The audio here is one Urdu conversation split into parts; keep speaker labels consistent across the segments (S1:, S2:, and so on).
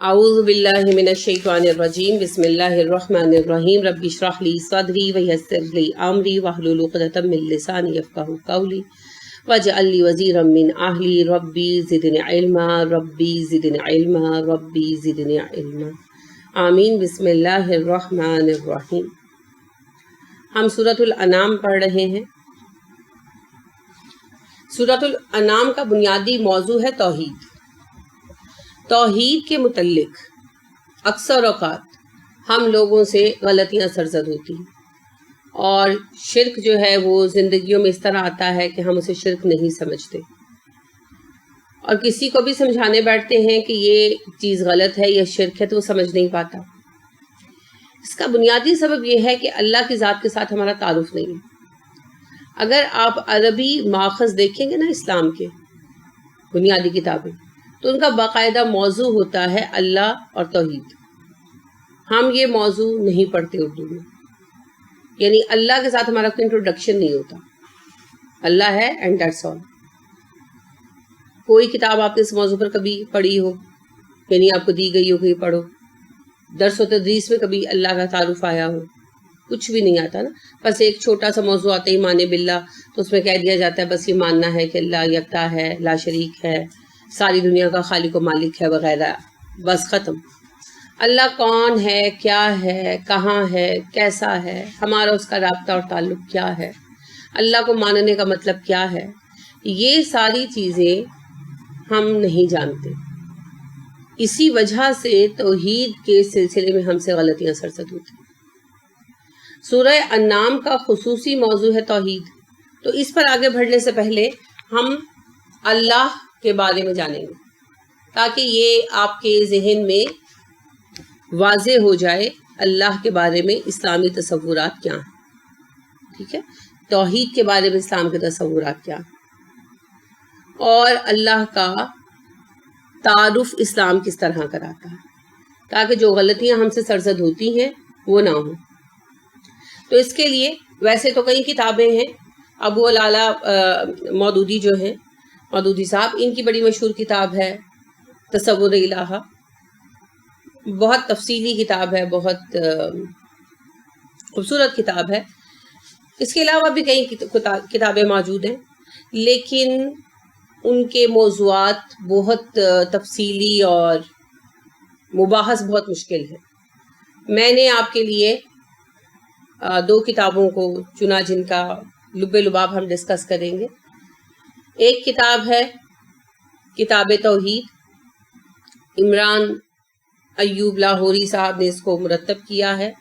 S1: اعوذ باللہ من الشیطان الرجیم بسم اللہ الرحمن الرحیم رب اشرح لی صدری ویسر لی امری واحلل عقدۃ من لسانی یفقہوا قولی واجعل لی وزیرا من اہلی ربی زدنی علما ربی زدنی علما ربی زدنی علما آمین۔ بسم اللہ الرحمن الرحیم۔ ہم سورۃ الانعام پڑھ رہے ہیں۔ سورۃ الانعام کا بنیادی موضوع ہے توحید۔ توحید کے متعلق اکثر اوقات ہم لوگوں سے غلطیاں سرزد ہوتی ہیں، اور شرک جو ہے وہ زندگیوں میں اس طرح آتا ہے کہ ہم اسے شرک نہیں سمجھتے، اور کسی کو بھی سمجھانے بیٹھتے ہیں کہ یہ چیز غلط ہے یا شرک ہے تو وہ سمجھ نہیں پاتا۔ اس کا بنیادی سبب یہ ہے کہ اللہ کی ذات کے ساتھ ہمارا تعارف نہیں ہے۔ اگر آپ عربی ماخذ دیکھیں گے نا اسلام کے بنیادی کتابیں، تو ان کا باقاعدہ موضوع ہوتا ہے اللہ اور توحید۔ ہم یہ موضوع نہیں پڑھتے اردو میں، یعنی اللہ کے ساتھ ہمارا کوئی انٹروڈکشن نہیں ہوتا۔ اللہ ہے اینڈ دیٹس آل۔ کوئی کتاب آپ نے اس موضوع پر کبھی پڑھی ہو، یعنی آپ کو دی گئی ہو کہ یہ پڑھو؟ درس و تدریس میں کبھی اللہ کا تعارف آیا ہو؟ کچھ بھی نہیں آتا نا۔ بس ایک چھوٹا سا موضوع آتا ہے ایمان باللہ، تو اس میں کہہ دیا جاتا ہے بس یہ ماننا ہے کہ اللہ یکتا ہے، لا شریک ہے، ساری دنیا کا خالق و مالک ہے وغیرہ، بس ختم۔ اللہ کون ہے، کیا ہے، کہاں ہے، کیسا ہے، ہمارا اس کا رابطہ اور تعلق کیا ہے، اللہ کو ماننے کا مطلب کیا ہے، یہ ساری چیزیں ہم نہیں جانتے۔ اسی وجہ سے توحید کے سلسلے میں ہم سے غلطیاں سرزد ہوتی ہیں۔ سورہ انعام کا خصوصی موضوع ہے توحید، تو اس پر آگے بڑھنے سے پہلے ہم اللہ کے بارے میں جانیں گے، تاکہ یہ آپ کے ذہن میں واضح ہو جائے اللہ کے بارے میں اسلامی تصورات کیا ہیں۔ ٹھیک ہے، توحید کے بارے میں اسلام کے تصورات کیا ہیں، اور اللہ کا تعارف اسلام کس طرح کراتا ہے، تاکہ جو غلطیاں ہم سے سرزد ہوتی ہیں وہ نہ ہوں۔ تو اس کے لیے ویسے تو کئی کتابیں ہیں۔ ابو العلا مودودی جو ہیں، مودودی صاحب، ان کی بڑی مشہور کتاب ہے تصور الہ، بہت تفصیلی کتاب ہے، بہت خوبصورت کتاب ہے۔ اس کے علاوہ بھی کئی کتابیں موجود ہیں، لیکن ان کے موضوعات بہت تفصیلی اور مباحث بہت مشکل ہے۔ میں نے آپ کے لیے دو کتابوں کو چنا جن کا لب لباب ہم ڈسکس کریں گے۔ ایک کتاب ہے کتاب توحید، عمران ایوب لاہوری صاحب نے اس کو مرتب کیا ہے،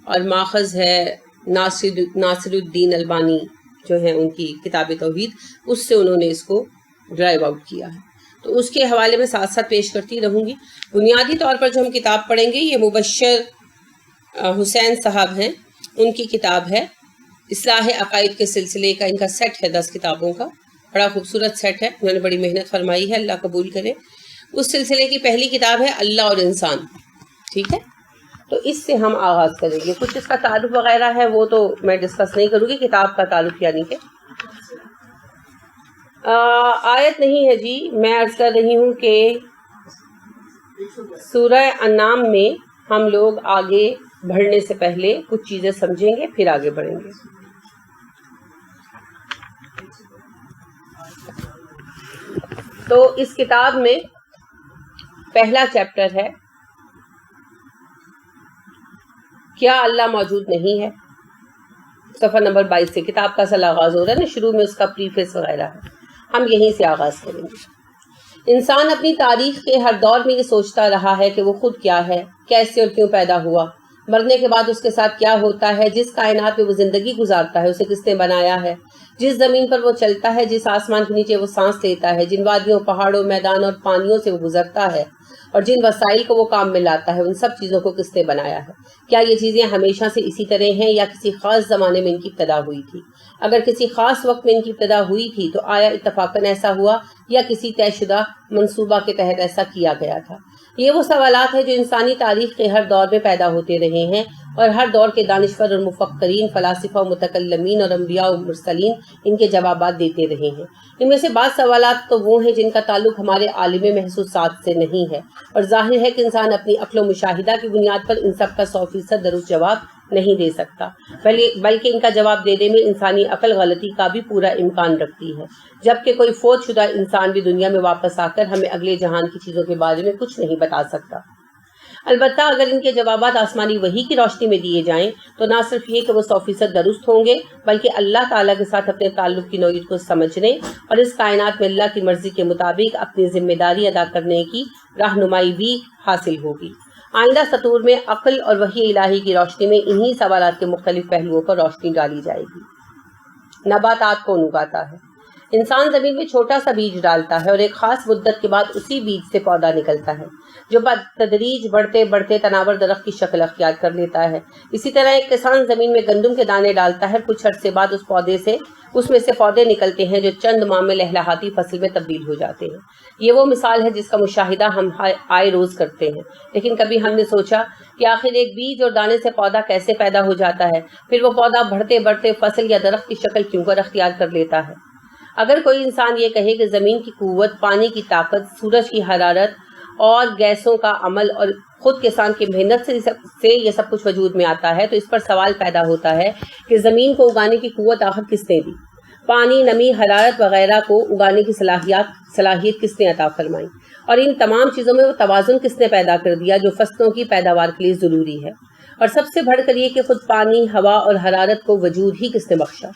S1: اور ماخذ ہے ناصر الدین البانی جو ہیں ان کی کتاب توحید، اس سے انہوں نے اس کو ڈرائیو آؤٹ کیا ہے۔ تو اس کے حوالے میں ساتھ ساتھ پیش کرتی رہوں گی۔ بنیادی طور پر جو ہم کتاب پڑھیں گے یہ مبشر حسین صاحب ہیں، ان کی کتاب ہے اصلاح عقائد کے سلسلے کا، ان کا سیٹ ہے 10 کتابوں کا، بڑا خوبصورت سیٹ ہے، انہوں نے بڑی محنت فرمائی ہے، اللہ قبول کرے۔ اس سلسلے کی پہلی کتاب ہے اللہ اور انسان۔ ٹھیک ہے، تو اس سے ہم آغاز کریں گے۔ کچھ اس کا تعارف وغیرہ ہے وہ تو میں ڈسکس نہیں کروں گی، کتاب کا تعارف یعنی کہ آیت نہیں ہے جی، میں عرض کر رہی ہوں کہ سورہ انعام میں ہم لوگ آگے بڑھنے سے پہلے کچھ چیزیں سمجھیں گے، پھر آگے بڑھیں گے۔ تو اس کتاب میں پہلا چیپٹر ہے کیا اللہ موجود نہیں ہے، صفحہ نمبر 22 سے کتاب کا اصل آغاز ہو رہا ہے نا، شروع میں اس کا پریفیس وغیرہ ہے، ہم یہیں سے آغاز کریں گے۔ انسان اپنی تاریخ کے ہر دور میں یہ سوچتا رہا ہے کہ وہ خود کیا ہے، کیسے اور کیوں پیدا ہوا، مرنے کے بعد اس کے ساتھ کیا ہوتا ہے، جس کائنات میں وہ زندگی گزارتا ہے اسے کس نے بنایا ہے، جس زمین پر وہ چلتا ہے، جس آسمان کے نیچے وہ سانس لیتا ہے، جن وادیوں، پہاڑوں، میدانوں اور پانیوں سے وہ گزرتا ہے، اور جن وسائل کو وہ کام میں لاتا ہے، ان سب چیزوں کو کس نے بنایا ہے۔ کیا یہ چیزیں ہمیشہ سے اسی طرح ہیں یا کسی خاص زمانے میں ان کی ابتدا ہوئی تھی؟ اگر کسی خاص وقت میں ان کی ابتدا ہوئی تھی تو آیا اتفاقاً ایسا ہوا یا کسی طے شدہ منصوبہ کے تحت ایسا کیا گیا تھا؟ یہ وہ سوالات ہیں جو انسانی تاریخ کے ہر دور میں پیدا ہوتے رہے ہیں، اور ہر دور کے دانشور اور مفکرین، فلاسفہ و متکلمین اور انبیاء و مرسلین ان کے جوابات دیتے رہے ہیں۔ ان میں سے بعض سوالات تو وہ ہیں جن کا تعلق ہمارے عالم محسوسات سے نہیں ہے، اور ظاہر ہے کہ انسان اپنی عقل و مشاہدہ کی بنیاد پر ان سب کا 100% درست جواب نہیں دے سکتا، بلکہ ان کا جواب دینے میں انسانی عقل غلطی کا بھی پورا امکان رکھتی ہے، جبکہ کوئی فوت شدہ انسان بھی دنیا میں واپس آ کر ہمیں اگلے جہان کی چیزوں کے بارے میں کچھ نہیں بتا سکتا۔ البتہ اگر ان کے جوابات آسمانی وحی کی روشنی میں دیے جائیں تو نہ صرف یہ کہ وہ 100% درست ہوں گے، بلکہ اللہ تعالیٰ کے ساتھ اپنے تعلق کی نوعیت کو سمجھنے اور اس کائنات میں اللہ کی مرضی کے مطابق اپنی ذمہ داری ادا کرنے کی رہنمائی بھی حاصل ہوگی۔ آئندہ سطور میں عقل اور وحی الہی کی روشنی میں انہی سوالات کے مختلف پہلوؤں پر روشنی ڈالی جائے گی۔ نباتات کون اگاتا ہے؟ انسان زمین میں چھوٹا سا بیج ڈالتا ہے اور ایک خاص مدت کے بعد اسی بیج سے پودا نکلتا ہے جو بتدریج بڑھتے بڑھتے تناور درخت کی شکل اختیار کر لیتا ہے۔ اسی طرح ایک کسان زمین میں گندم کے دانے ڈالتا ہے، کچھ عرصے بعد اس میں سے پودے نکلتے ہیں جو چند ماہ میں لہلہاتی فصل میں تبدیل ہو جاتے ہیں۔ یہ وہ مثال ہے جس کا مشاہدہ ہم آئے روز کرتے ہیں، لیکن کبھی ہم نے سوچا کہ آخر ایک بیج اور دانے سے پودا کیسے پیدا ہو جاتا ہے، پھر وہ پودا بڑھتے بڑھتے فصل یا درخت کی شکل کیوں کر اختیار کر لیتا ہے؟ اگر کوئی انسان یہ کہے کہ زمین کی قوت، پانی کی طاقت، سورج کی حرارت اور گیسوں کا عمل اور خود کسان کی محنت سے یہ سب کچھ وجود میں آتا ہے، تو اس پر سوال پیدا ہوتا ہے کہ زمین کو اگانے کی قوت آخر کس نے دی؟ پانی، نمی، حرارت وغیرہ کو اگانے کی صلاحیت کس نے عطا فرمائی؟ اور ان تمام چیزوں میں وہ توازن کس نے پیدا کر دیا جو فصلوں کی پیداوار کے لیے ضروری ہے؟ اور سب سے بڑھ کر یہ کہ خود پانی، ہوا اور حرارت کو وجود ہی کس نے بخشا؟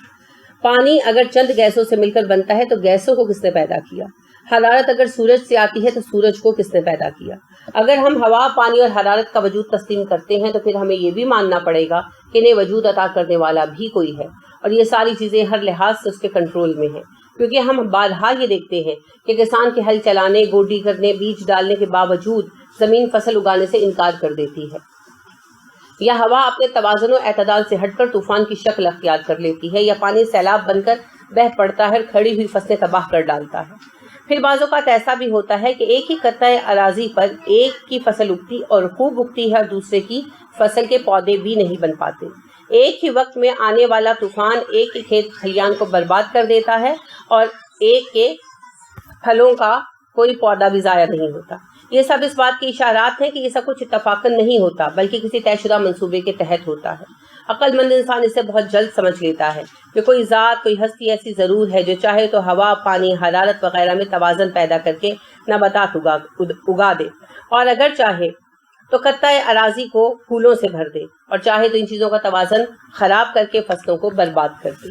S1: پانی اگر چند گیسوں سے مل کر بنتا ہے تو گیسوں کو کس نے پیدا کیا؟ حرارت اگر سورج سے آتی ہے تو سورج کو کس نے پیدا کیا؟ اگر ہم ہوا، پانی اور حرارت کا وجود تسلیم کرتے ہیں تو پھر ہمیں یہ بھی ماننا پڑے گا کہ انہیں وجود عطا کرنے والا بھی کوئی ہے، اور یہ ساری چیزیں ہر لحاظ سے اس کے کنٹرول میں ہیں، کیونکہ ہم بارہا یہ دیکھتے ہیں کہ کسان کے ہل چلانے، گوڈی کرنے، بیج ڈالنے کے باوجود زمین فصل اگانے سے انکار کر دیتی ہے، یا ہوا اپنے توازن و اعتدال سے ہٹ کر طوفان کی شکل اختیار کر لیتی ہے، یا پانی سیلاب بن کر بہہ پڑتا ہے اور کھڑی ہوئی فصلیں تباہ کر ڈالتا ہے۔ پھر بعض اوقات ایسا بھی ہوتا ہے کہ ایک ہی قطعہ اراضی پر ایک کی فصل اگتی اور خوب اگتی ہے اور دوسرے کی فصل کے پودے بھی نہیں بن پاتے۔ ایک ہی وقت میں آنے والا طوفان ایک ہی کھیت کھلیان کو برباد کر دیتا ہے اور ایک کے پھلوں کا کوئی پودا بھی ضائع نہیں ہوتا۔ یہ سب اس بات کی اشارات ہیں کہ یہ سب کچھ اتفاقاً نہیں ہوتا، بلکہ کسی طے شدہ منصوبے کے تحت ہوتا ہے۔ عقل مند انسان اسے بہت جلد سمجھ لیتا ہے کہ کوئی ذات، کوئی ہستی ایسی ضرور ہے جو چاہے تو ہوا، پانی، حرارت وغیرہ میں توازن پیدا کر کے نباتات اگا دے، اور اگر چاہے تو قطع اراضی کو پھولوں سے بھر دے، اور چاہے تو ان چیزوں کا توازن خراب کر کے فصلوں کو برباد کر دے۔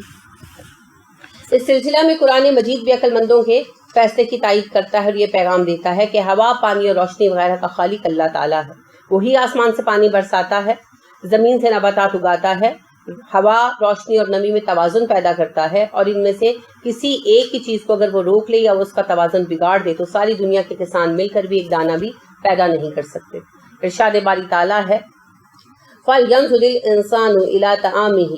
S1: اس سلسلہ میں قرآن مجید بھی عقل مندوں کے فیصلے کی تائید کرتا ہے اور یہ پیغام دیتا ہے کہ ہوا، پانی اور روشنی وغیرہ کا خالق اللہ تعالیٰ ہے۔ وہی آسمان سے پانی برساتا ہے، زمین سے نباتات اگاتا ہے، ہوا، روشنی اور نمی میں توازن پیدا کرتا ہے، اور ان میں سے کسی ایک کی چیز کو اگر وہ روک لے یا اس کا توازن بگاڑ دے تو ساری دنیا کے کسان مل کر بھی ایک دانہ بھی پیدا نہیں کر سکتے۔ ارشاد باری تعالیٰ ہے فَلْيَنْظُرِ الْإِنسَانُ إِلَىٰ طَعَامِهِ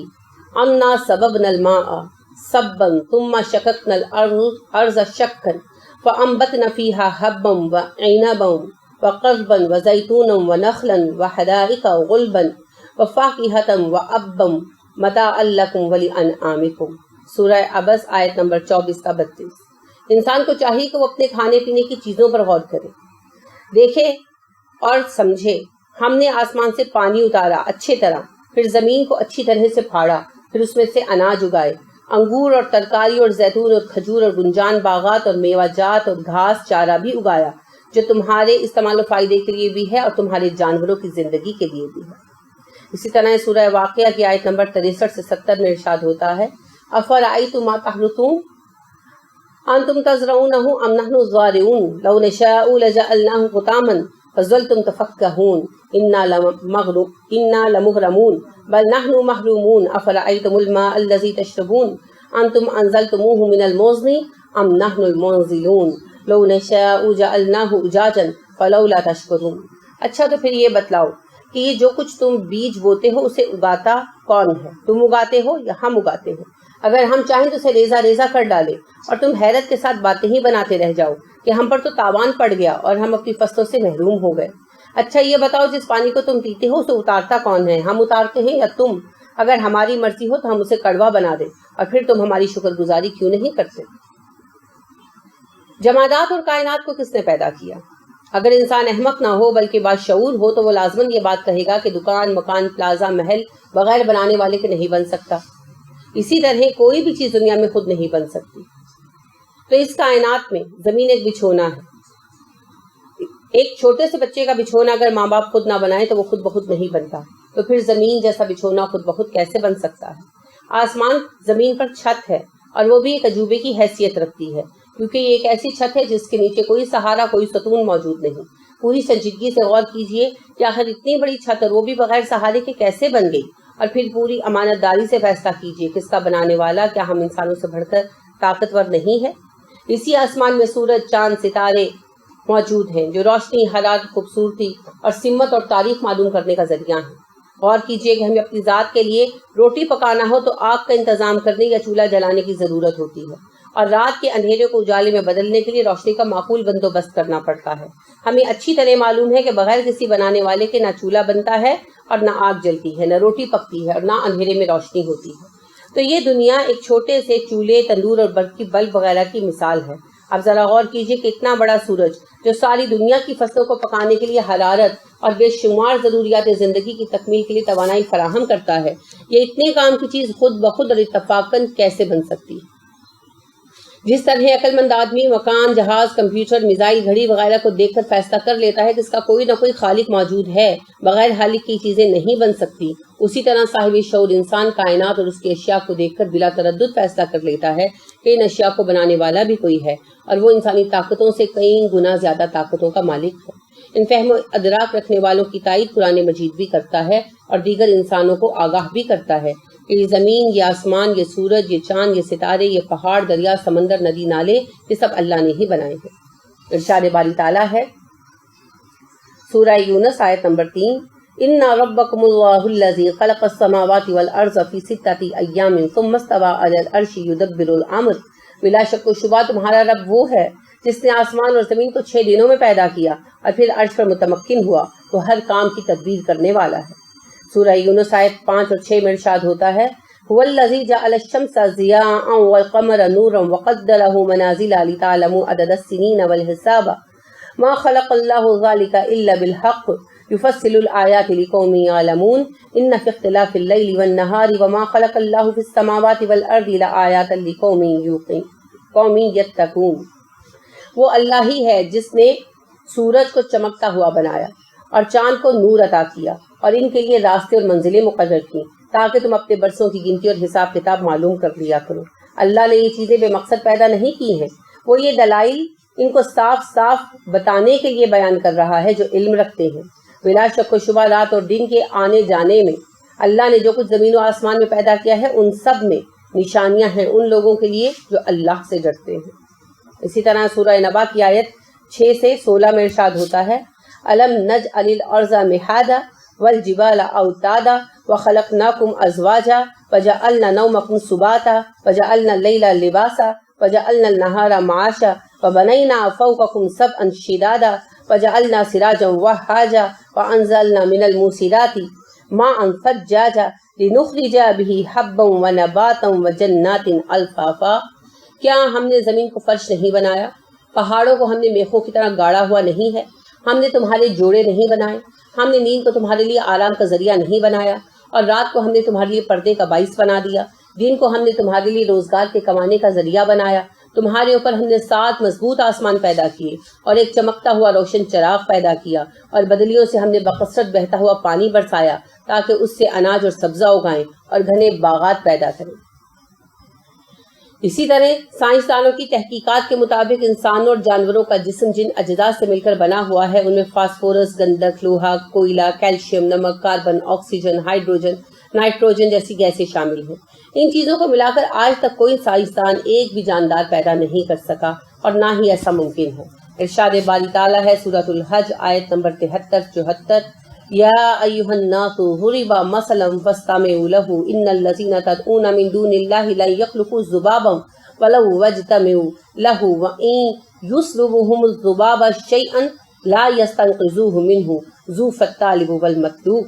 S1: أَنَّا صَبَبْنَا الْمَاءَ صَبًّا ثُمَّ شَقَقْنَا الْأَرْضَ شَقًّا فَأَنبَتْنَا فِيهَا حَبًّا وَعِنَبًا وَقَضْبًا وَزَيْتُونًا وَنَخْلًا وَحَدَائِقَ غُلْبًا وَفَاكِهَةً وَأَبًّا مَتَاعًا لَكُمْ وَلِأَنْعَامِكُمْ۔ سورہ عبس آیت نمبر 24 کا 32۔ انسان کو چاہیے کہ وہ اپنے کھانے پینے کی چیزوں پر غور کرے، دیکھے اور سمجھے۔ ہم نے آسمان سے پانی اتارا اچھے طرح، پھر زمین کو اچھی طرح سے پھاڑا، پھر اس میں سے اناج اگائے، انگور اور ترکاری اور زیتون اور کھجور اور گنجان باغات اور میوہ جات اور گھاس چارہ بھی اگایا جو تمہارے استعمال و فائدے کے لیے بھی ہے اور تمہارے جانوروں کی زندگی کے لیے بھی ہے۔ اسی طرح سورہ واقعہ کی آیت نمبر 63 سے 70 میں ارشاد ہوتا ہے افرأیتم ما تحرثون انتم تزرعونہ ام نحن الزارعون لو نشاء لجعلناہ حطاما فظلتم تفکہون انا لمغرمون بل نحن محرومون افرأیتم الماء الذی تشربون انتم انزلتموہ من المزن ام نحن المنزلون لو نشاء جعلناہ اجاجا فلولا تشکرون۔ اچھا تو پھر یہ بتلاؤ کہ یہ جو کچھ تم بیج بوتے ہو اسے اگاتا کون ہے؟ تم اگاتے ہو یا ہم اگاتے ہیں؟ اگر ہم چاہیں تو اسے ریزہ ریزہ کر ڈالیں اور تم حیرت کے ساتھ باتیں ہی بناتے رہ جاؤ کہ ہم پر تو تاوان پڑ گیا اور ہم اپنی فصلوں سے محروم ہو گئے۔ اچھا یہ بتاؤ جس پانی کو تم پیتے ہو اسے اتارتا کون ہے؟ ہم اتارتے ہیں یا تم؟ اگر ہماری مرضی ہو تو ہم اسے کڑوا بنا دیں، اور پھر تم ہماری شکر گزاری کیوں نہیں کرتے؟ جمادات اور کائنات کو کس نے پیدا کیا؟ اگر انسان احمق نہ ہو بلکہ باشعور ہو تو وہ لازماً یہ بات کہے گا کہ دکان، مکان، پلازا، محل بغیر بنانے والے کے نہیں بن سکتا۔ اسی طرح کوئی بھی چیز دنیا میں خود نہیں بن سکتی۔ تو اس کائنات میں زمین ایک بچھونا ہے۔ ایک چھوٹے سے بچے کا بچھونا اگر ماں باپ خود نہ بنائے تو وہ خود بخود نہیں بنتا، تو پھر زمین جیسا بچھونا خود بخود کیسے بن سکتا ہے؟ آسمان زمین پر چھت ہے، اور وہ بھی ایک عجوبے کی حیثیت رکھتی ہے، کیونکہ یہ ایک ایسی چھت ہے جس کے نیچے کوئی سہارا، کوئی ستون موجود نہیں۔ پوری سنجیدگی سے غور کیجئے کہ آخر اتنی بڑی چھت اور وہ بھی بغیر سہارے کے کیسے بن گئی، اور پھر پوری امانت داری سے فیصلہ کیجئے کہ اس کا بنانے والا کیا ہم انسانوں سے بڑھ کر طاقتور نہیں ہے؟ اسی آسمان میں سورج، چاند، ستارے موجود ہیں جو روشنی، حرارت، خوبصورتی اور سمت اور تاریخ معلوم کرنے کا ذریعہ ہیں۔ غور کیجئے کہ ہمیں اپنی ذات کے لیے روٹی پکانا ہو تو آگ کا انتظام کرنے یا چولہا جلانے کی ضرورت ہوتی ہے، اور رات کے اندھیرے کو اجالے میں بدلنے کے لیے روشنی کا معقول بندوبست کرنا پڑتا ہے۔ ہمیں اچھی طرح معلوم ہے کہ بغیر کسی بنانے والے کے نہ چولہا بنتا ہے اور نہ آگ جلتی ہے، نہ روٹی پکتی ہے اور نہ اندھیرے میں روشنی ہوتی ہے۔ تو یہ دنیا ایک چھوٹے سے چولہے، تندور اور برق کی بلب وغیرہ کی مثال ہے۔ اب ذرا غور کیجئے کہ اتنا بڑا سورج جو ساری دنیا کی فصلوں کو پکانے کے لیے حرارت اور بے شمار ضروریات زندگی کی تکمیل کے لیے توانائی فراہم کرتا ہے، یہ اتنے کام کی چیز خود بخود اور اتفاقاً کیسے بن سکتی ہے؟ جس طرح عقل مند آدمی مکان، جہاز، کمپیوٹر، میزائل، گھڑی وغیرہ کو دیکھ کر فیصلہ کر لیتا ہے کہ اس کا کوئی نہ کوئی خالق موجود ہے، بغیر خالق کی چیزیں نہیں بن سکتی، اسی طرح صاحب شعور انسان کائنات اور اس کی اشیاء کو دیکھ کر بلا تردد فیصلہ کر لیتا ہے کہ ان اشیاء کو بنانے والا بھی کوئی ہے، اور وہ انسانی طاقتوں سے کئی گنا زیادہ طاقتوں کا مالک ہے۔ ان فہم و ادراک رکھنے والوں کی تائید قرآن مجید بھی کرتا ہے اور دیگر انسانوں کو آگاہ بھی کرتا ہے کہ یہ زمین، یہ آسمان، یہ سورج، یہ چاند، یہ ستارے، یہ پہاڑ، دریا، سمندر، ندی، نالے، یہ سب اللہ نے ہی بنائے ہیں۔ ارشاد باری تعالیٰ ہے سورہ یونس آیت نمبر 3، اِنَّ رَبَّكُمُ اللَّهُ الَّذِي خَلَقَ السَّمَاوَاتِ وَالْأَرْضَ فِي سِتَّةِ أَيَّامٍ ثُمَّ اسْتَوَىٰ عَلَى الْعَرْشِ يُدَبِّرُ الْأَمْرَ۔ بلا شک و شبہ تمہارا رب وہ ہے جس نے آسمان اور زمین کو 6 دنوں میں پیدا کیا اور پھر عرش پر متمکن ہوا، تو ہر کام کی تدبیر کرنے والا ہے۔ سورہ یونس آیت 5 اور 6 میں ارشاد ہوتا ہے هُوَ الَّذِي جَعَلَ الشَّمْسَ ضِيَاءً وَالْقَمَرَ نُورًا وَقَدَّرَهُ مَنَازِلَ لِتَعْلَمُوا عَدَدَ السِّنِينَ وَالْحِسَابَ مَا خَلَقَ اللَّهُ ذَلِكَ إِلَّا بِالْحَقِّ يُفَصِّلُ الْآيَاتِ لِقَوْمٍ يَعْلَمُونَ إِنَّ فِي اخْتِلَافِ اللَّيْلِ وَالنَّهَارِ وَمَا خَلَقَ اللَّهُ فِي السَّمَاوَاتِ وَالْأَرْضِ لَآيَاتٍ لِقَوْمٍ يَتَّقُونَ۔ وہ اللہ ہی ہے جس نے سورج کو چمکتا ہوا بنایا اور چاند کو نور عطا کیا اور ان کے لیے راستے اور منزلیں مقرر کی تاکہ تم اپنے برسوں کی گنتی اور حساب کتاب معلوم کر لیا کرو۔ اللہ نے یہ چیزیں بے مقصد پیدا نہیں کی ہیں، وہ یہ دلائل ان کو صاف صاف بتانے کے لیے بیان کر رہا ہے جو علم رکھتے ہیں۔ بلا شک و شبہ رات اور دن کے آنے جانے میں اللہ نے جو کچھ زمین و آسمان میں پیدا کیا ہے ان سب میں نشانیاں ہیں ان لوگوں کے لیے جو اللہ سے ڈرتے ہیں۔ اسی طرح سورہ نبا کی آیت 6 سے 16 میں ارشاد ہوتا ہے أَلَمْ نَجْعَلِ الْأَرْضَ مِحَادًا وَالْجِبَالَ أَوْتَادًا وَخَلَقْنَاكُمْ أَزْوَاجًا وَجَعَلْنَا نَوْمَكُمْ سُبَاتًا وَجَعَلْنَا اللَّيْلَ لِبَاسًا وَجَعَلْنَا النَّهَارَ مَعَاشًا وَبَنَيْنَا فَوْقَكُمْ سَبْعًا شِدَادًا وَجَعَلْنَا سِرَاجًا وَهَّاجًا وَأَنزَلْنَا مِنَ الْمُوسِرَاتِ مَاءً ثَجَّاجًا لِنُخْرِجَ بِهِ حَبًّا وَنَبَاتًا وَجَنَّاتٍ أَلْفَافًا۔ کیا ہم نے زمین کو فرش نہیں بنایا، پہاڑوں کو ہم نے میخوں کی طرح گاڑا ہوا نہیں ہے، ہم نے تمہارے جوڑے نہیں بنائے، ہم نے نیند کو تمہارے لیے آرام کا ذریعہ نہیں بنایا، اور رات کو ہم نے تمہارے لیے پردے کا باعث بنا دیا، دن کو ہم نے تمہارے لیے روزگار کے کمانے کا ذریعہ بنایا، تمہارے اوپر ہم نے 7 مضبوط آسمان پیدا کیے اور ایک چمکتا ہوا روشن چراغ پیدا کیا، اور بدلیوں سے ہم نے بکثرت بہتا ہوا پانی برسایا تاکہ اس سے اناج اور سبزہ اگائیں اور گھنے باغات پیدا کریں۔ اسی طرح سائنسدانوں کی تحقیقات کے مطابق انسانوں اور جانوروں کا جسم جن اجزاء سے مل کر بنا ہوا ہے ان میں فاسفورس، گندھک، لوہا، کوئلہ، کیلشیم، نمک، کاربن، آکسیجن، ہائیڈروجن، نائٹروجن جیسی گیسیں شامل ہیں۔ ان چیزوں کو ملا کر آج تک کوئی سائنسدان ایک بھی جاندار پیدا نہیں کر سکا اور نہ ہی ایسا ممکن ہے۔ ارشاد باری تعالیٰ ہے سورۃ الحج آیت نمبر 73-74، یا ایھا الناس ضرب مثلا فاستمعوا له ان الذین تدعون من دون اللہ لن یخلقوا ذبابا ولو اجتمعوا له وان یسلبهم الذباب شیئا لا یستنقذوه منه ذو الطالب والمطلوب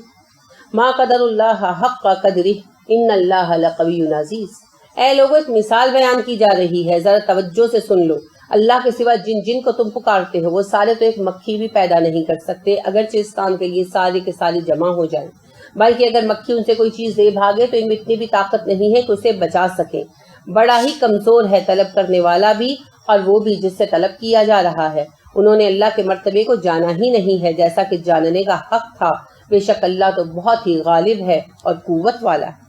S1: ما قدر اللہ حق قدرہ ان اللہ لقوی عزیز۔ اے لوگوں، ایک مثال بیان کی جا رہی ہے، ذرا توجہ سے سن لو۔ اللہ کے سوا جن جن کو تم پکارتے ہو وہ سارے تو ایک مکھی بھی پیدا نہیں کر سکتے، اگرچہ اس کام کے لیے سارے کے سارے جمع ہو جائیں، بلکہ اگر مکھی ان سے کوئی چیز دے بھاگے تو ان میں اتنی بھی طاقت نہیں ہے کہ اسے بچا سکیں۔ بڑا ہی کمزور ہے طلب کرنے والا بھی اور وہ بھی جس سے طلب کیا جا رہا ہے۔ انہوں نے اللہ کے مرتبے کو جانا ہی نہیں ہے جیسا کہ جاننے کا حق تھا۔ بے شک اللہ تو بہت ہی غالب ہے اور قوت والا ہے۔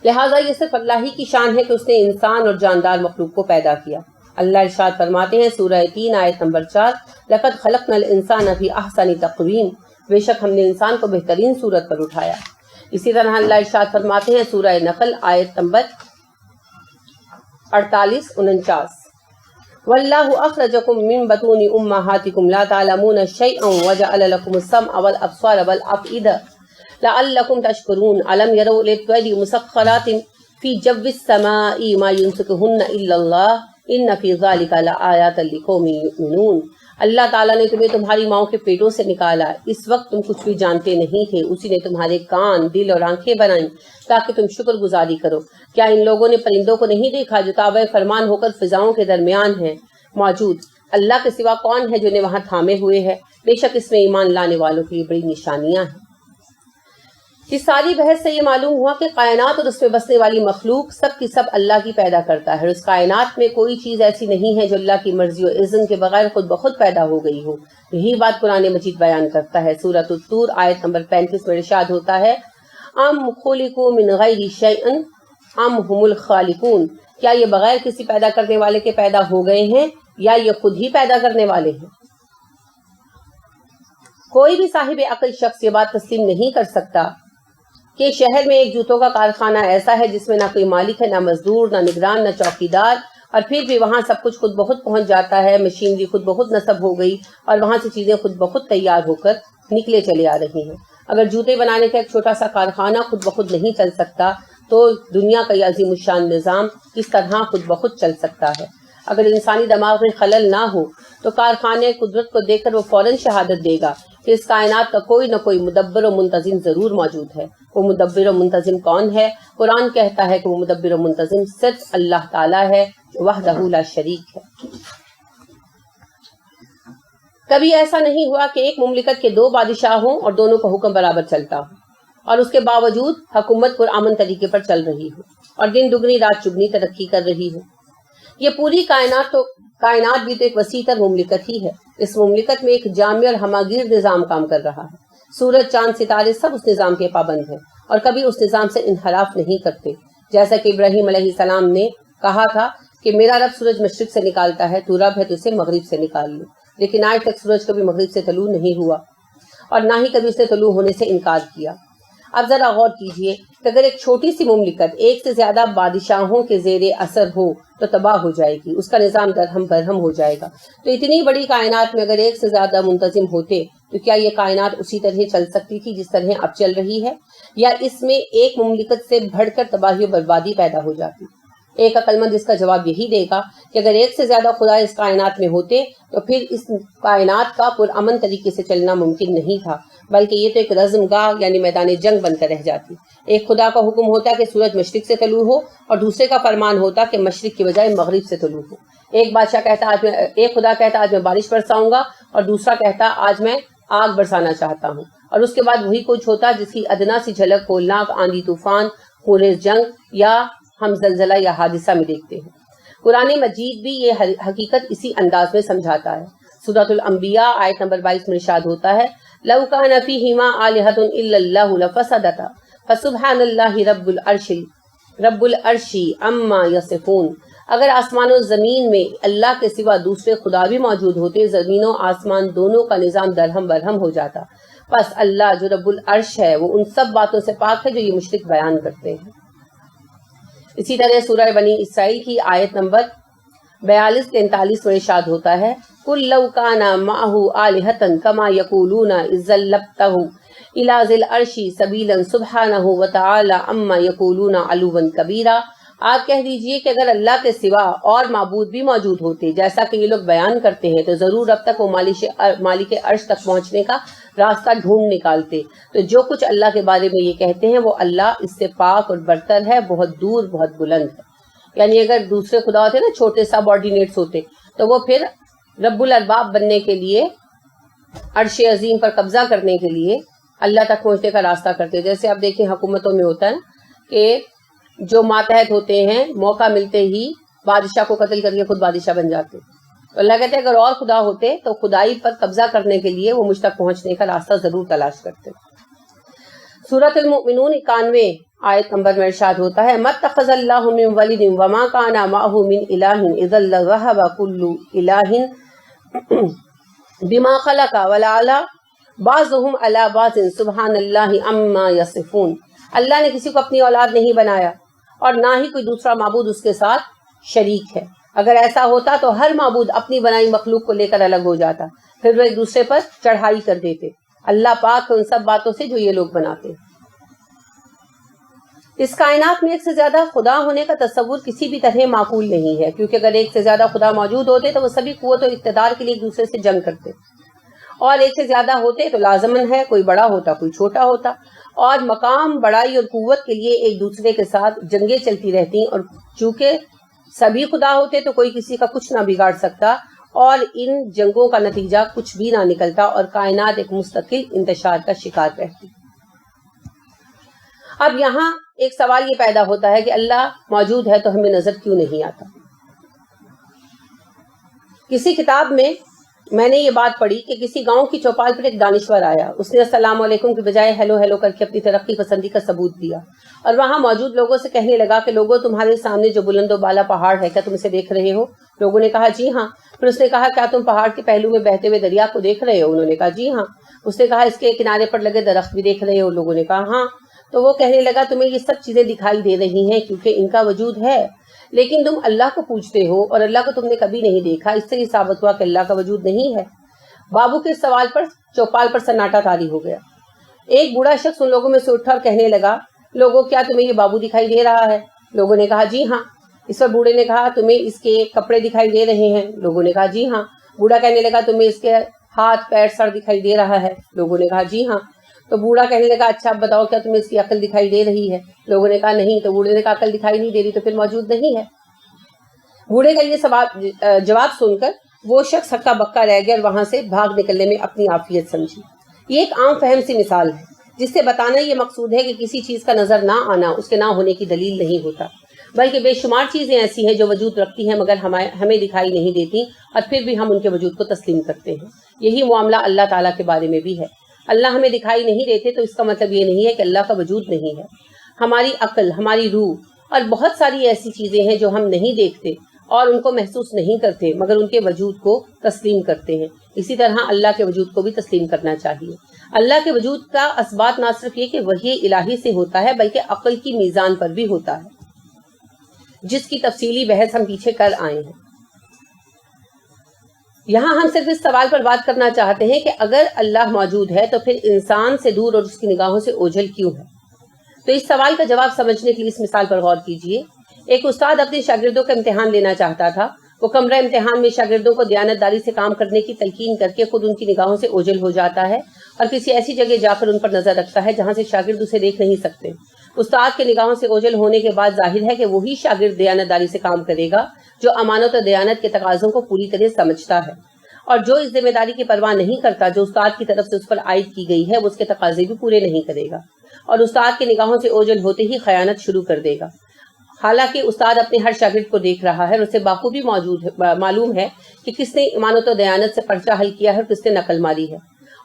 S1: لہٰذا یہ صرف اللہ ہی کی شان ہے کہ اس نے انسان اور جاندار مخلوق کو پیدا کیا۔ اللہ ارشاد فرماتے ہیں سورہ 3 آیت نمبر 4، لقد خلقنا الانسان فی احسن تقویم، بے شک ہم نے انسان کو بہترین صورت پر اٹھایا۔ اسی طرح اللہ ارشاد فرماتے ہیں سورہ نقل آیت نمبر 48-49، واللہ اخرجکم من بطون امہاتکم لا تعلمون شیئا وجعل لکم السمع والابصار والافئدہ لعلکم تشکرون علم یروا الیل مسخرات فی جو السماء ما یمسکہن الا اللہ ان فی ذلک لآیات لقوم یؤمنون۔ اللہ تعالیٰ نے تمہیں تمہاری ماؤں کے پیٹوں سے نکالا، اس وقت تم کچھ بھی جانتے نہیں تھے، اسی نے تمہارے کان، دل اور آنکھیں بنائیں تاکہ تم شکر گزاری کرو۔ کیا ان لوگوں نے پرندوں کو نہیں دیکھا جو تابع فرمان ہو کر فضاؤں کے درمیان ہیں موجود؟ اللہ کے سوا کون ہے جو انہیں وہاں تھامے ہوئے ہے؟ بے شک اس میں ایمان لانے والوں کی بڑی نشانیاں ہیں۔ اس ساری بحث سے یہ معلوم ہوا کہ کائنات اور اس میں بسنے والی مخلوق سب کی سب اللہ کی پیدا کرتا ہے، اور اس کائنات میں کوئی چیز ایسی نہیں ہے جو اللہ کی مرضی و اذن کے بغیر خود بخود پیدا ہو گئی ہو۔ یہی بات قرآن مجید بیان کرتا ہے۔ سورۃ الطور آیت نمبر 35 میں ارشاد ہوتا ہے، ام خلقوا من غیر شیء ام هم الخالقون، کیا یہ بغیر کسی پیدا کرنے والے کے پیدا ہو گئے ہیں یا یہ خود ہی پیدا کرنے والے ہیں؟ کوئی بھی صاحب عقل شخص یہ بات تسلیم نہیں کر سکتا کہ شہر میں ایک جوتوں کا کارخانہ ایسا ہے جس میں نہ کوئی مالک ہے، نہ مزدور، نہ نگران، نہ چوکیدار، اور پھر بھی وہاں سب کچھ خود بخود پہنچ جاتا ہے، مشینری خود بخود نصب ہو گئی اور وہاں سے چیزیں خود بخود تیار ہو کر نکلے چلے آ رہی ہیں۔ اگر جوتے بنانے کا ایک چھوٹا سا کارخانہ خود بخود نہیں چل سکتا تو دنیا کا یہ عظیم الشان نظام کس طرح خود بخود چل سکتا ہے؟ اگر انسانی دماغ میں خلل نہ ہو تو کارخانے قدرت کو دیکھ کر وہ فوراً شہادت دے گا کہ اس کائنات کا کوئی نہ کوئی مدبر و منتظم ضرور موجود ہے۔ وہ مدبر و منتظم کون ہے؟ قرآن کہتا ہے کہ وہ مدبر و منتظم صرف اللہ تعالیٰ ہے جو وحدہ لا شریک ہے۔ کبھی ایسا نہیں ہوا کہ ایک مملکت کے 2 بادشاہ ہوں اور دونوں کا حکم برابر چلتا ہو اور اس کے باوجود حکومت پرامن طریقے پر چل رہی ہو اور دن دگنی رات چگنی ترقی کر رہی ہو۔ یہ پوری کائنات بھی تو ایک وسیع تر مملکت ہی ہے۔ اس مملکت میں ایک جامع اور ہماگیر نظام کام کر رہا ہے۔ سورج، چاند، ستارے سب اس نظام کے پابند ہیں اور کبھی اس نظام سے انحراف نہیں کرتے، جیسا کہ ابراہیم علیہ السلام نے کہا تھا کہ میرا رب سورج مشرق سے نکالتا ہے، تو رب ہے تو اسے مغرب سے نکال لو۔ لیکن آج تک سورج کبھی مغرب سے طلوع نہیں ہوا اور نہ ہی کبھی اس نے طلوع ہونے سے انکار کیا۔ اب ذرا غور کیجئے کہ اگر ایک چھوٹی سی مملکت ایک سے زیادہ بادشاہوں کے زیر اثر ہو تو تباہ ہو جائے گی، اس کا نظام درہم برہم ہو جائے گا۔ تو اتنی بڑی کائنات میں اگر ایک سے زیادہ منتظم ہوتے تو کیا یہ کائنات اسی طرح چل سکتی تھی جس طرح اب چل رہی ہے، یا اس میں ایک مملکت سے بڑھ کر تباہی و بربادی پیدا ہو جاتی؟ ایک عقل مند اس کا جواب یہی دے گا کہ اگر ایک سے زیادہ خدا اس کائنات میں ہوتے تو پھر اس کائنات کا پرامن طریقے سے چلنا ممکن نہیں تھا، بلکہ یہ تو ایک رزم گاہ یعنی میدان جنگ بن کر رہ جاتی۔ ایک خدا کا حکم ہوتا کہ سورج مشرق سے طلوع ہو اور دوسرے کا فرمان ہوتا کہ مشرق کی بجائے مغرب سے طلوع ہو۔ ایک خدا کہتا آج میں بارش برساؤں گا اور دوسرا کہتا آج میں آگ برسانا چاہتا ہوں، اور اس کے بعد وہی کچھ ہوتا جس کی ادنا سی جھلک ہولناک آندھی طوفان، خونریز جنگ یا ہم زلزلہ یا حادثہ میں دیکھتے ہیں۔ قرآن مجید بھی یہ حقیقت اسی انداز میں سمجھاتا ہے۔ سورۃ الانبیاء آیت نمبر 22 میں ارشاد ہوتا ہے، لو کان فیہما آلہۃ الا اللہ لفسدتا فسبحان اللہ رب العرش عما یصفون۔ اگر آسمان و زمین میں اللہ کے سوا دوسرے خدا بھی موجود ہوتے، زمین و آسمان دونوں کا نظام درہم برہم ہو جاتا۔ پس اللہ جو رب العرش ہے وہ ان سب باتوں سے پاک ہے جو یہ مشرک بیان کرتے ہیں۔ اسی طرح سورہ بنی اسرائیل کی آیت نمبر 42-43 میں ارشاد ہوتا ہے، قُل لَوْ كَانَ مَعَهُ آلِهَةً كَمَا يَقُولُونَ إِذًا لَابْتَغُوا إِلَىٰ ذِي الْعَرْشِ سَبِيلًا سُبْحَانَهُ وَتَعَالَىٰ عَمَّا يَقُولُونَ عُلُوًّا كَبِيرًا آپ کہہ دیجئے کہ اگر اللہ کے سوا اور معبود بھی موجود ہوتے جیسا کہ یہ لوگ بیان کرتے ہیں تو ضرور اب تک وہ مالک عرش تک پہنچنے کا راستہ ڈھونڈ نکالتے. تو جو کچھ اللہ کے بارے میں یہ کہتے ہیں وہ اللہ اس سے پاک اور برتر ہے، بہت دور، بہت بلند ہے. یعنی اگر دوسرے خدا ہوتے نا، چھوٹے سب آرڈینیٹس ہوتے، تو وہ پھر رب الارباب بننے کے لیے، عرش عظیم پر قبضہ کرنے کے لیے اللہ تک پہنچنے کا راستہ کرتے. جیسے آپ دیکھیں حکومتوں میں ہوتا ہے کہ جو ماتحت ہوتے ہیں موقع ملتے ہی بادشاہ کو قتل کر کے خود بادشاہ بن جاتے. تو اللہ کہتے ہیں اگر اور خدا ہوتے تو خدائی پر قبضہ کرنے کے لیے وہ مجھ تک پہنچنے کا راستہ ضرور تلاش کرتے. سورۃ المؤمنون 91 آیت نمبر میں ارشاد ہوتا ہے مَتَّخَذَ اللَّهُ مِن وَلِدٍ وَمَا كَانَ مَعَهُ مِنْ إِلَٰهٍ إِذًا لَّذَهَبَ كُلُّ إِلَٰهٍ بِمَا خَلَقَ وَلَعَلَا بَعْضُهُمْ عَلَىٰ بَعْضٍ سُبْحَانَ اللَّهِ عَمَّا يَصِفُونَ. اللہ نے کسی کو اپنی اولاد نہیں بنایا اور نہ ہی کوئی دوسرا معبود اس کے ساتھ شریک ہے. اگر ایسا ہوتا تو ہر معبود اپنی بنائی مخلوق کو لے کر الگ ہو جاتا، پھر وہ ایک دوسرے پر چڑھائی کر دیتے. اللہ پاک ان سب باتوں سے جو یہ لوگ بناتے. اس کائنات میں ایک سے زیادہ خدا ہونے کا تصور کسی بھی طرح معقول نہیں ہے، کیونکہ اگر ایک سے زیادہ خدا موجود ہوتے تو وہ سبھی قوت و اقتدار کے لیے ایک دوسرے سے جنگ کرتے، اور ایک سے زیادہ ہوتے تو لازماً ہے کوئی بڑا ہوتا کوئی چھوٹا ہوتا، اور مقام، بڑائی اور قوت کے لیے ایک دوسرے کے ساتھ جنگیں چلتی رہتی. اور چونکہ سبھی خدا ہوتے تو کوئی کسی کا کچھ نہ بگاڑ سکتا، اور ان جنگوں کا نتیجہ کچھ بھی نہ نکلتا، اور کائنات ایک مستقل انتشار کا شکار رہتی. اب یہاں ایک سوال یہ پیدا ہوتا ہے کہ اللہ موجود ہے تو ہمیں نظر کیوں نہیں آتا؟ کسی کتاب میں نے یہ بات پڑھی کہ کسی گاؤں کی چوپال پر ایک دانشور آیا. اس نے السلام علیکم کی بجائے ہیلو ہیلو کر کے اپنی ترقی پسندی کا ثبوت دیا، اور وہاں موجود لوگوں سے کہنے لگا کہ لوگوں تمہارے سامنے جو بلند و بالا پہاڑ ہے کیا تم اسے دیکھ رہے ہو؟ لوگوں نے کہا جی ہاں. پھر اس نے کہا کیا تم پہاڑ کے پہلو میں بہتے ہوئے دریا کو دیکھ رہے ہو؟ انہوں نے کہا جی ہاں. اس نے کہا اس کے کنارے پر لگے درخت بھی دیکھ رہے ہو؟ لوگوں نے کہا ہاں. تو وہ کہنے لگا تمہیں یہ سب چیزیں دکھائی دے رہی ہیں کیونکہ ان کا وجود ہے، لیکن تم اللہ کو پوجتے ہو اور اللہ کو تم نے کبھی نہیں دیکھا. اس سے یہ ثابت ہوا کہ اللہ کا وجود نہیں ہے. بابو کے سوال پر چوپال پر سناٹا طاری ہو گیا. ایک بوڑھا شخص ان لوگوں میں سے اٹھا اور کہنے لگا لوگوں کیا تمہیں یہ بابو دکھائی دے رہا ہے؟ لوگوں نے کہا جی ہاں. اس پر بوڑھے نے کہا تمہیں اس کے کپڑے دکھائی دے رہے ہیں؟ لوگوں نے کہا جی ہاں. بوڑھا کہنے لگا تمہیں اس کے ہاتھ پیر سر دکھائی دے رہا ہے؟ لوگوں نے کہا جی ہاں. تو بوڑھا کہنے لگا اچھا اب بتاؤ کیا تمہیں اس کی عقل دکھائی دے رہی ہے؟ لوگوں نے کہا نہیں. تو بوڑھے نے کہا عقل دکھائی نہیں دے رہی تو پھر موجود نہیں ہے. بوڑھے کا یہ جواب سن کر وہ شخص ہکا بکا رہ گیا اور وہاں سے بھاگ نکلنے میں اپنی عافیت سمجھی. یہ ایک عام فہم سی مثال ہے جس سے بتانا یہ مقصود ہے کہ کسی چیز کا نظر نہ آنا اس کے نہ ہونے کی دلیل نہیں ہوتا، بلکہ بے شمار چیزیں ایسی ہیں جو وجود رکھتی ہیں مگر ہمیں دکھائی نہیں دیتی، اور پھر بھی ہم ان کے وجود کو تسلیم کرتے ہیں. یہی معاملہ اللہ تعالیٰ کے بارے میں بھی ہے. اللہ ہمیں دکھائی نہیں دیتے تو اس کا مطلب یہ نہیں ہے کہ اللہ کا وجود نہیں ہے. ہماری عقل، ہماری روح اور بہت ساری ایسی چیزیں ہیں جو ہم نہیں دیکھتے اور ان کو محسوس نہیں کرتے مگر ان کے وجود کو تسلیم کرتے ہیں. اسی طرح اللہ کے وجود کو بھی تسلیم کرنا چاہیے. اللہ کے وجود کا اثبات نہ صرف یہ کہ وحی الہی سے ہوتا ہے بلکہ عقل کی میزان پر بھی ہوتا ہے، جس کی تفصیلی بحث ہم پیچھے کر آئے ہیں. یہاں ہم صرف اس سوال پر بات کرنا چاہتے ہیں کہ اگر اللہ موجود ہے تو پھر انسان سے دور اور اس کی نگاہوں سے اوجھل کیوں ہے؟ تو اس سوال کا جواب سمجھنے کے لیے اس مثال پر غور کیجیے. ایک استاد اپنے شاگردوں کا امتحان لینا چاہتا تھا. وہ کمرہ امتحان میں شاگردوں کو دیانتداری سے کام کرنے کی تلقین کر کے خود ان کی نگاہوں سے اوجھل ہو جاتا ہے اور کسی ایسی جگہ جا کر ان پر نظر رکھتا ہے جہاں سے شاگرد اسے دیکھ نہیں سکتے. استاد کے نگاہوں سے اوجھل ہونے کے بعد ظاہر ہے کہ وہی شاگرد دیانتداری سے کام کرے گا جو امانت و دیانت کے تقاضوں کو پوری طرح سمجھتا ہے، اور جو اس ذمہ داری کی پرواہ نہیں کرتا جو استاد کی طرف سے اس پر عائد کی گئی ہے وہ اس کے تقاضے بھی پورے نہیں کرے گا اور استاد کے نگاہوں سے اوجھل ہوتے ہی خیانت شروع کر دے گا. حالانکہ استاد اپنے ہر شاگرد کو دیکھ رہا ہے اور اسے بخوبی معلوم ہے کہ کس نے امانت و دیانت سے پرچہ حل کیا ہے اور کس نے نقل ماری ہے،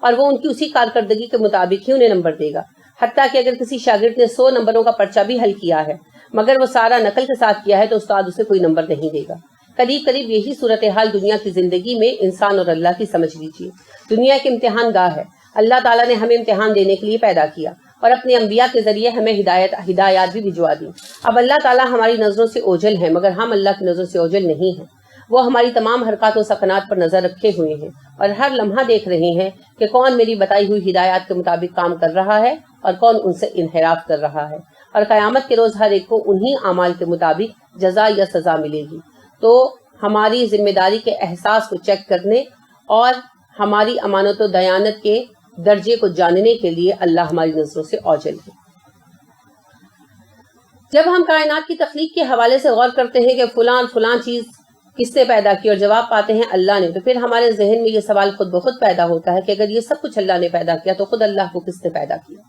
S1: اور وہ ان کی اسی کارکردگی کے مطابق ہی انہیں نمبر دے گا. حتیٰ کہ اگر کسی شاگرد نے 100 نمبروں کا پرچہ بھی حل کیا ہے مگر وہ سارا نقل کے ساتھ کیا ہے تو استاد اسے کوئی نمبر نہیں دے گا. قریب یہی صورتحال دنیا کی زندگی میں انسان اور اللہ کی سمجھ لیجیے. دنیا کے امتحان گاہ ہے. اللہ تعالیٰ نے ہمیں امتحان دینے کے لیے پیدا کیا اور اپنے انبیاء کے ذریعے ہمیں ہدایات بھی بھجوا دی. اب اللہ تعالیٰ ہماری نظروں سے اوجھل ہے مگر ہم اللہ کی نظروں سے اوجھل نہیں ہیں. وہ ہماری تمام حرکات و سکنات پر نظر رکھے ہوئے ہیں اور ہر لمحہ دیکھ رہے ہیں کہ کون میری بتائی ہوئی ہدایات کے مطابق کام کر رہا ہے اور کون ان سے انحراف کر رہا ہے. اور قیامت کے روز ہر ایک کو انہی اعمال کے مطابق جزا یا سزا ملے گی۔ تو ہماری ذمہ داری کے احساس کو چیک کرنے اور ہماری امانت و دیانت کے درجے کو جاننے کے لیے اللہ ہماری نظروں سے اوجل ہے۔ جب ہم کائنات کی تخلیق کے حوالے سے غور کرتے ہیں کہ فلاں چیز کس نے پیدا کی اور جواب پاتے ہیں اللہ نے، تو پھر ہمارے ذہن میں یہ سوال خود بخود پیدا ہوتا ہے کہ اگر یہ سب کچھ اللہ نے پیدا کیا تو خود اللہ کو کس نے پیدا کیا؟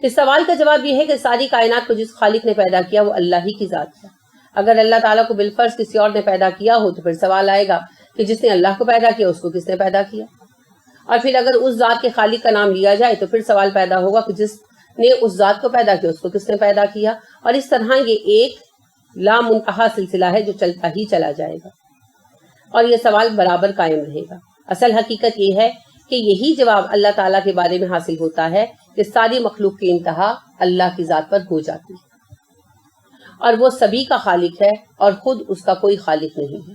S1: اس سوال کا جواب یہ ہے کہ ساری کائنات کو جس خالق نے پیدا کیا وہ اللہ ہی کی ذات ہے۔ اگر اللہ تعالیٰ کو بالفرض کسی اور نے پیدا کیا ہو تو پھر سوال آئے گا کہ جس نے اللہ کو پیدا کیا اس کو کس نے پیدا کیا؟ اور پھر اگر اس ذات کے خالق کا نام لیا جائے تو پھر سوال پیدا ہوگا کہ جس نے اس ذات کو پیدا کیا اس کو کس نے پیدا کیا؟ اور اس طرح یہ ایک لا منتہا سلسلہ ہے جو چلتا ہی چلا جائے گا اور یہ سوال برابر قائم رہے گا۔ اصل حقیقت یہ ہے کہ یہی جواب اللہ تعالیٰ کے بارے میں حاصل ہوتا ہے کہ ساری مخلوق کی انتہا اللہ کی ذات پر ہو جاتی ہے اور وہ سبھی کا خالق ہے اور خود اس کا کوئی خالق نہیں ہے۔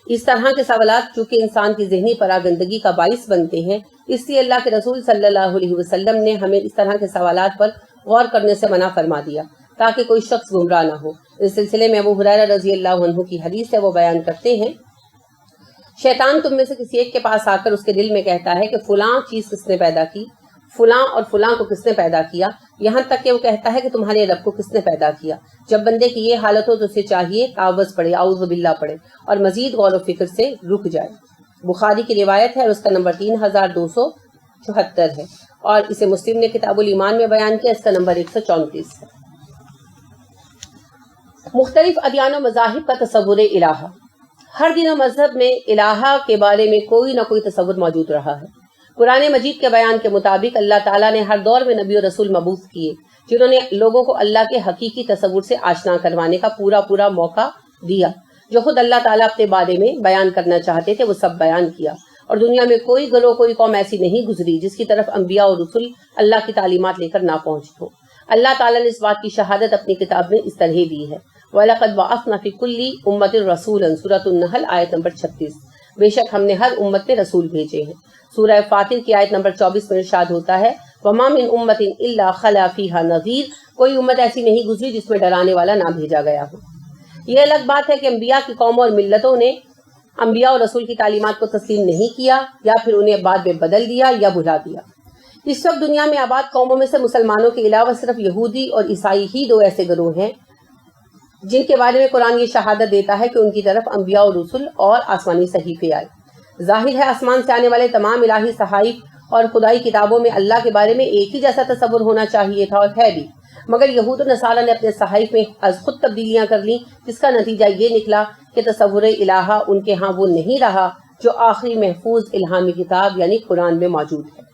S1: اس طرح کے سوالات چونکہ انسان کی ذہنی پراگندگی کا باعث بنتے ہیں، اس لیے اللہ کے رسول صلی اللہ علیہ وسلم نے ہمیں اس طرح کے سوالات پر غور کرنے سے منع فرما دیا تاکہ کوئی شخص گمراہ نہ ہو۔ اس سلسلے میں ابو ہریرہ رضی اللہ عنہ کی حدیث ہے، وہ بیان کرتے ہیں شیطان تم میں سے کسی ایک کے پاس آ کر اس کے دل میں کہتا ہے کہ فلاں چیز کس نے پیدا کی، فلاں اور فلاں کو کس نے پیدا کیا، یہاں تک کہ وہ کہتا ہے کہ تمہارے رب کو کس نے پیدا کیا۔ جب بندے کی یہ حالت ہو تو اسے چاہیے تعوذ پڑھے، اعوذ باللہ پڑھے اور مزید غور و فکر سے رک جائے۔ بخاری کی روایت ہے اور اس کا نمبر 3274 ہے اور اسے مسلم نے کتاب الایمان میں بیان کیا، اس کا نمبر 134 ہے۔ مختلف ادیان و مذاہب کا تصور الہہ۔ ہر دین و مذہب میں الہہ کے بارے میں کوئی نہ کوئی تصور موجود رہا ہے۔ قرآن مجید کے بیان کے مطابق اللہ تعالیٰ نے ہر دور میں نبی و رسول مبعوث کیے جنہوں نے لوگوں کو اللہ کے حقیقی تصور سے آشنا کروانے کا پورا موقع دیا۔ جو خود اللہ تعالیٰ اپنے بارے میں بیان کرنا چاہتے تھے وہ سب بیان کیا، اور دنیا میں کوئی گروہ کوئی قوم ایسی نہیں گزری جس کی طرف انبیاء اور رسول اللہ کی تعلیمات لے کر نہ پہنچ ہو۔ اللہ تعالیٰ نے اس بات کی شہادت اپنی کتاب میں اس طرح دی ہے، وَلَقَدْ بَعَثْنَا فِي كُلِّ أُمَّةٍ رَسُولًا سورۃ النحل آیت نمبر 36۔ بے شک ہم نے ہر امت میں رسول بھیجے ہیں۔ سورہ فاطر کی آیت نمبر 24 میں ارشاد ہوتا ہے وَمَا مِنْ أُمَّةٍ إِلَّا خَلَا فِيهَا نَذِيرٌ، کوئی امت ایسی نہیں گزری جس میں ڈرانے والا نہ بھیجا گیا ہو۔ یہ الگ بات ہے کہ انبیاء کی قوموں اور ملتوں نے انبیاء اور رسول کی تعلیمات کو تسلیم نہیں کیا یا پھر انہیں بعد میں بدل دیا یا بھلا دیا۔ اس وقت دنیا میں آباد قوموں میں سے مسلمانوں کے علاوہ صرف یہودی اور عیسائی ہی دو ایسے گروہ ہیں جن کے بارے میں قرآن یہ شہادت دیتا ہے کہ ان کی طرف انبیاء اور رسول اور آسمانی صحیفے آئے۔ ظاہر ہے آسمان سے آنے والے تمام الہی صحائف اور خدائی کتابوں میں اللہ کے بارے میں ایک ہی جیسا تصور ہونا چاہیے تھا اور ہے بھی، مگر یہود و نصارہ نے اپنے صحائف میں از خود تبدیلیاں کر لیں، جس کا نتیجہ یہ نکلا کہ تصور الہہ ان کے ہاں وہ نہیں رہا جو آخری محفوظ الہامی کتاب یعنی قرآن میں موجود ہے۔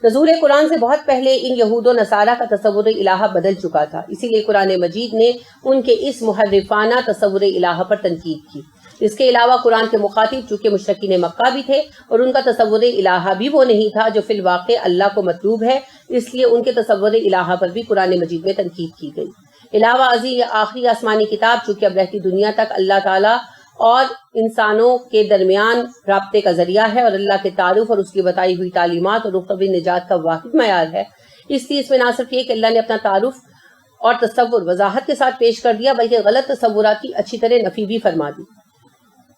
S1: نزول قرآن سے بہت پہلے ان یہود و نصارہ کا تصور الہہ بدل چکا تھا، اسی لیے قرآن مجید نے ان کے اس محرفانہ تصور الہہ پر تنقید کی۔ اس کے علاوہ قرآن کے مخاطب چونکہ مشرکین مکہ بھی تھے اور ان کا تصور الہہ بھی وہ نہیں تھا جو فی الواقع اللہ کو مطلوب ہے، اس لیے ان کے تصور الہہ پر بھی قرآن مجید میں تنقید کی گئی۔ علاوہ ازیں یہ آخری آسمانی کتاب چونکہ اب رہتی دنیا تک اللہ تعالیٰ اور انسانوں کے درمیان رابطے کا ذریعہ ہے اور اللہ کے تعارف اور اس کی بتائی ہوئی تعلیمات اور رخصوی نجات کا واحد معیار ہے، اس لیے اس میں نہ صرف یہ کہ اللہ نے اپنا تعارف اور تصور وضاحت کے ساتھ پیش کر دیا بلکہ غلط تصورات کی اچھی طرح نفی بھی فرما دی۔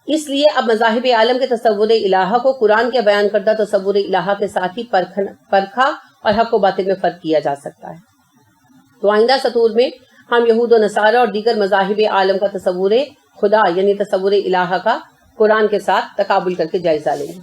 S1: اس لیے اب مذاہب عالم کے تصور الہہ کو قرآن کے بیان کردہ تصور الہہ کے ساتھ ہی پرکھا اور حق و باطل میں فرق کیا جا سکتا ہے۔ تو آئندہ سطور میں ہم یہود و نصارہ اور دیگر مذاہب عالم کا تصور خدا یعنی تصور الہہ کا قرآن کے ساتھ تقابل کر کے جائزہ لیں گے۔